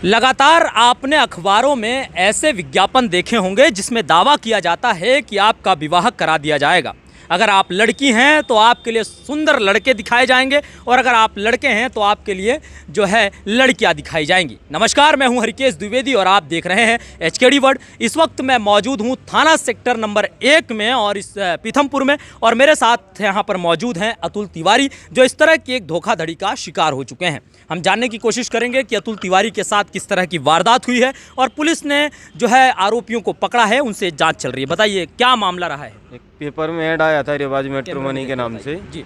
लगातार आपने अखबारों में ऐसे विज्ञापन देखे होंगे जिसमें दावा किया जाता है कि आपका विवाह करा दिया जाएगा। अगर आप लड़की हैं तो आपके लिए सुंदर लड़के दिखाए जाएंगे और अगर आप लड़के हैं तो आपके लिए जो है लड़कियां दिखाई जाएंगी। नमस्कार, मैं हूं हरिकेश द्विवेदी और आप देख रहे हैं HKD वर्ल्ड। इस वक्त मैं मौजूद हूं थाना सेक्टर नंबर 1 में और इस पीथमपुर में, और मेरे साथ यहां पर मौजूद हैं अतुल तिवारी, जो इस तरह की एक धोखाधड़ी का शिकार हो चुके हैं। हम जानने की कोशिश करेंगे कि अतुल तिवारी के साथ किस तरह की वारदात हुई है और पुलिस ने जो है आरोपियों को पकड़ा है, उनसे जांच चल रही है। बताइए क्या मामला रहा है। एक पेपर में ऐड आया था रिवाज मेट्रो मनी के नाम से जी।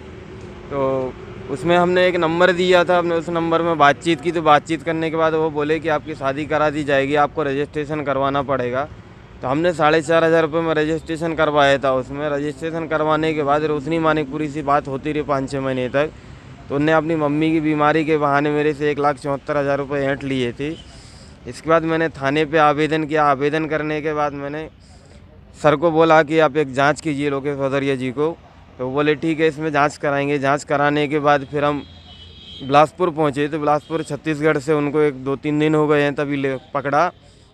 तो उसमें हमने एक नंबर दिया था, हमने उस नंबर में बातचीत की। तो बातचीत करने के बाद वो बोले कि आपकी शादी करा दी जाएगी, आपको रजिस्ट्रेशन करवाना पड़ेगा। तो हमने 4,500 रुपये में रजिस्ट्रेशन करवाया था। उसमें रजिस्ट्रेशन करवाने के बाद रोशनी मानिकपुरी से बात होती रही 5-6 महीने तक। तो उनने अपनी मम्मी की बीमारी के बहाने मेरे से 1,74,000 रुपये ऐंठ लिए थे। इसके बाद मैंने थाने पे आवेदन किया। आवेदन करने के बाद मैंने सर को बोला कि आप एक जांच कीजिए लोकेश भदौरिया जी को। तो वो बोले ठीक है, इसमें जांच कराएंगे। जांच कराने के बाद फिर हम बिलासपुर पहुंचे। तो बिलासपुर छत्तीसगढ़ से उनको 1-2-3 दिन हो गए हैं, तभी पकड़ा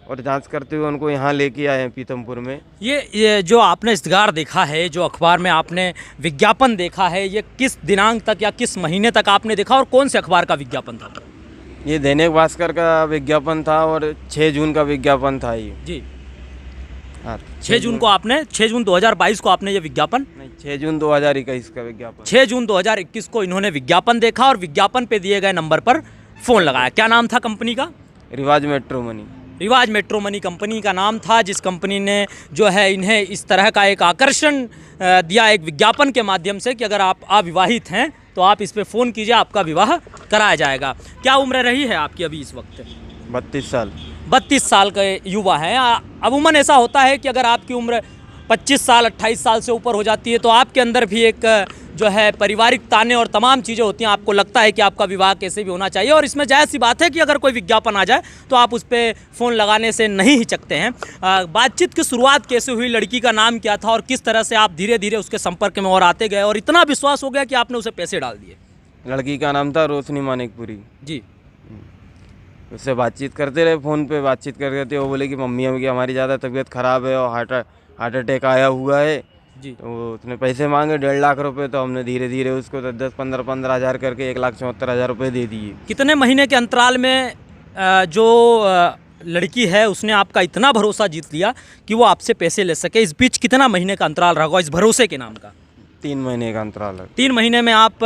और जांच करते हुए उनको यहाँ लेके आए हैं पीथमपुर में। ये जो आपने इश्तिहार देखा है, जो अखबार में आपने विज्ञापन देखा है, ये किस दिनांक तक या किस महीने तक आपने देखा और कौन से अखबार का विज्ञापन था? ये दैनिक भास्कर का विज्ञापन था और 6 जून का विज्ञापन था ये। जी हाँ, 6 जून को आपने 6 जून 2022 को आपने ये विज्ञापन, नहीं 6 जून 2021 का विज्ञापन। 6 जून 2021 को इन्होंने विज्ञापन देखा और विज्ञापन पे दिए गए नंबर पर फ़ोन लगाया। क्या नाम था कंपनी का? रिवाज मेट्रो मनी। रिवाज मेट्रो मनी कंपनी का नाम था, जिस कंपनी ने जो है इन्हें इस तरह का एक आकर्षण दिया एक विज्ञापन के माध्यम से कि अगर आप अविवाहित हैं तो आप इस पे फ़ोन कीजिए, आपका विवाह कराया जाएगा। क्या उम्र रही है आपकी अभी इस वक्त? 32 साल। 32 साल के युवा हैं। अमूमन ऐसा होता है कि अगर आपकी उम्र 25 साल 28 साल से ऊपर हो जाती है तो आपके अंदर भी एक जो है पारिवारिक ताने और तमाम चीज़ें होती हैं। आपको लगता है कि आपका विवाह कैसे भी होना चाहिए और इसमें जायज़ सी बात है कि अगर कोई विज्ञापन आ जाए तो आप उस पर फ़ोन लगाने से नहीं हिचकते हैं। बातचीत की शुरुआत कैसे हुई, लड़की का नाम क्या था और किस तरह से आप धीरे धीरे उसके संपर्क में और आते गए और इतना विश्वास हो गया कि आपने उसे पैसे डाल दिए? लड़की का नाम था रोशनी मानिकपुरी जी। उससे बातचीत करते रहे, फ़ोन पे बातचीत करते वो बोले कि मम्मी की हमारी ज़्यादा तबीयत ख़राब है और हार्ट अटैक आया हुआ है जी। तो उसने पैसे मांगे 1.5 लाख रुपए। तो हमने धीरे धीरे उसको 10-15 हज़ार करके 1,74,000 रुपये दे दिए। कितने महीने के अंतराल में जो लड़की है उसने आपका इतना भरोसा जीत लिया कि वो आपसे पैसे ले सके? इस बीच कितना महीने का अंतराल रहा इस भरोसे के नाम का? 3 महीने का अंतराल है। 3 महीने में आप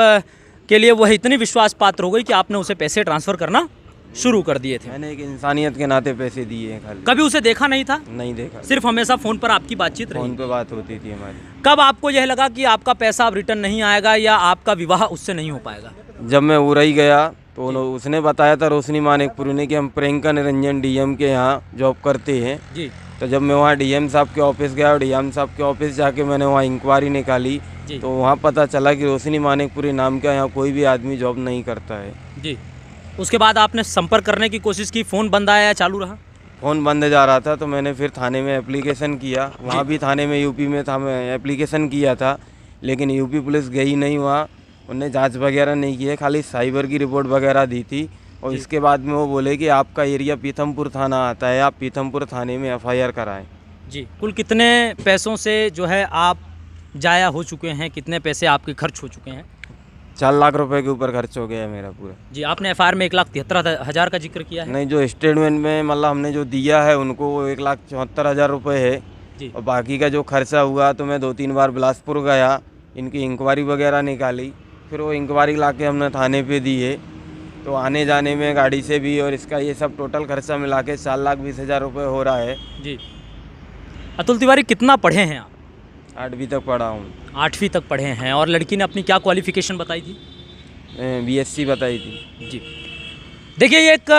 के लिए वह इतनी विश्वास पात्र हो गई कि आपने उसे पैसे ट्रांसफ़र करना शुरू कर दिए थे? मैंने एक इंसानियत के नाते पैसे दिए हैं खाली। कभी उसे देखा नहीं था? नहीं देखा, सिर्फ हमेशा फ़ोन पर आपकी बातचीत रही? फ़ोन पे बात होती थी हमारी। कब आपको यह लगा कि आपका पैसा अब रिटर्न नहीं आएगा या आपका विवाह उससे नहीं हो पाएगा? जब मैं उरई गया तो उसने बताया था रोशनी मानिकपुरी ने कि हम प्रियंका निरंजन DM के यहाँ जॉब करते हैं। जी। तो जब मैं वहाँ DM साहब के ऑफिस गया और DM साहब के ऑफिस जाके मैंने वहाँ इंक्वायरी निकाली तो वहाँ पता चला कि रोशनी मानिकपुरी नाम का यहाँ कोई भी आदमी जॉब नहीं करता है। जी। उसके बाद आपने संपर्क करने की कोशिश की, फ़ोन बंद आया या चालू रहा? फ़ोन बंद जा रहा था तो मैंने फिर थाने में एप्लीकेशन किया। वहाँ भी थाने में UP में था, मैं एप्लीकेशन किया था लेकिन UP पुलिस गई नहीं वहाँ। उन्होंने जांच वगैरह नहीं की है, खाली साइबर की रिपोर्ट वगैरह दी थी और इसके बाद में वो बोले कि आपका एरिया पीथमपुर थाना आता है, आप पीथमपुर थाने में FIR कराएं। जी। कुल कितने पैसों से जो है आप जाया हो चुके हैं, कितने पैसे आपके खर्च हो चुके हैं? 4 लाख रुपए के ऊपर खर्च हो गया है मेरा पूरा। जी। आपने FIR में 1,73,000 का जिक्र किया है? नहीं, जो स्टेटमेंट में मतलब हमने जो दिया है उनको वो 1,74,000 रुपये है जी। और बाकी का जो खर्चा हुआ तो मैं 2-3 बार बिलासपुर गया, इनकी इंक्वायरी वगैरह निकाली, फिर वो इंक्वायरी ला के हमने थाने पे दी है। तो आने जाने में गाड़ी से भी और इसका ये सब टोटल खर्चा मिला के 4,20,000 रुपये हो रहा है। जी। अतुल तिवारी कितना पढ़े हैं आप? 8वीं तक पढ़ा हूँ। 8वीं तक पढ़े हैं। और लड़की ने अपनी क्या क्वालिफ़िकेशन बताई थी? BSc बताई थी। जी। देखिए, ये एक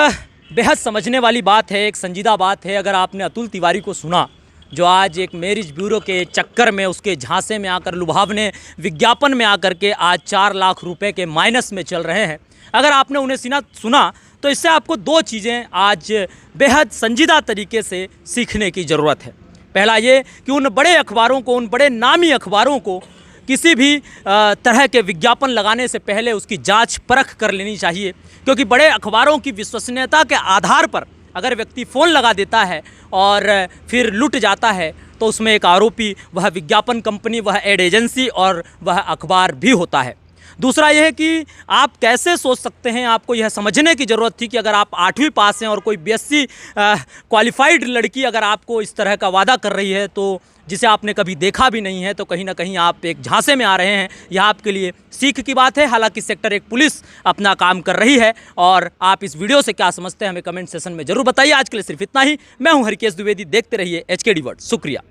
बेहद समझने वाली बात है, एक संजीदा बात है। अगर आपने अतुल तिवारी को सुना जो आज एक मैरिज ब्यूरो के चक्कर में, उसके झांसे में आकर, लुभावने विज्ञापन में आकर के आज 4 लाख रुपए के माइनस में चल रहे हैं, अगर आपने उन्हें सुना तो इससे आपको 2 चीज़ें आज बेहद संजीदा तरीके से सीखने की ज़रूरत है। पहला ये कि उन बड़े अखबारों को, उन बड़े नामी अखबारों को किसी भी तरह के विज्ञापन लगाने से पहले उसकी जांच परख कर लेनी चाहिए, क्योंकि बड़े अखबारों की विश्वसनीयता के आधार पर अगर व्यक्ति फ़ोन लगा देता है और फिर लुट जाता है तो उसमें एक आरोपी वह विज्ञापन कंपनी, वह एड एजेंसी और वह अखबार भी होता है। दूसरा यह है कि आप कैसे सोच सकते हैं, आपको यह समझने की ज़रूरत थी कि अगर आप 8वीं पास हैं और कोई BSc क्वालिफाइड लड़की अगर आपको इस तरह का वादा कर रही है तो जिसे आपने कभी देखा भी नहीं है, तो कहीं ना कहीं आप एक झांसे में आ रहे हैं। यह आपके लिए सीख की बात है। हालांकि सेक्टर 1 पुलिस अपना काम कर रही है और आप इस वीडियो से क्या समझते हैं हमें कमेंट सेशन में ज़रूर बताइए। आज के लिए सिर्फ इतना ही। मैं हूं हरिकेश द्विवेदी, देखते रहिए HKD वर्ड। शुक्रिया।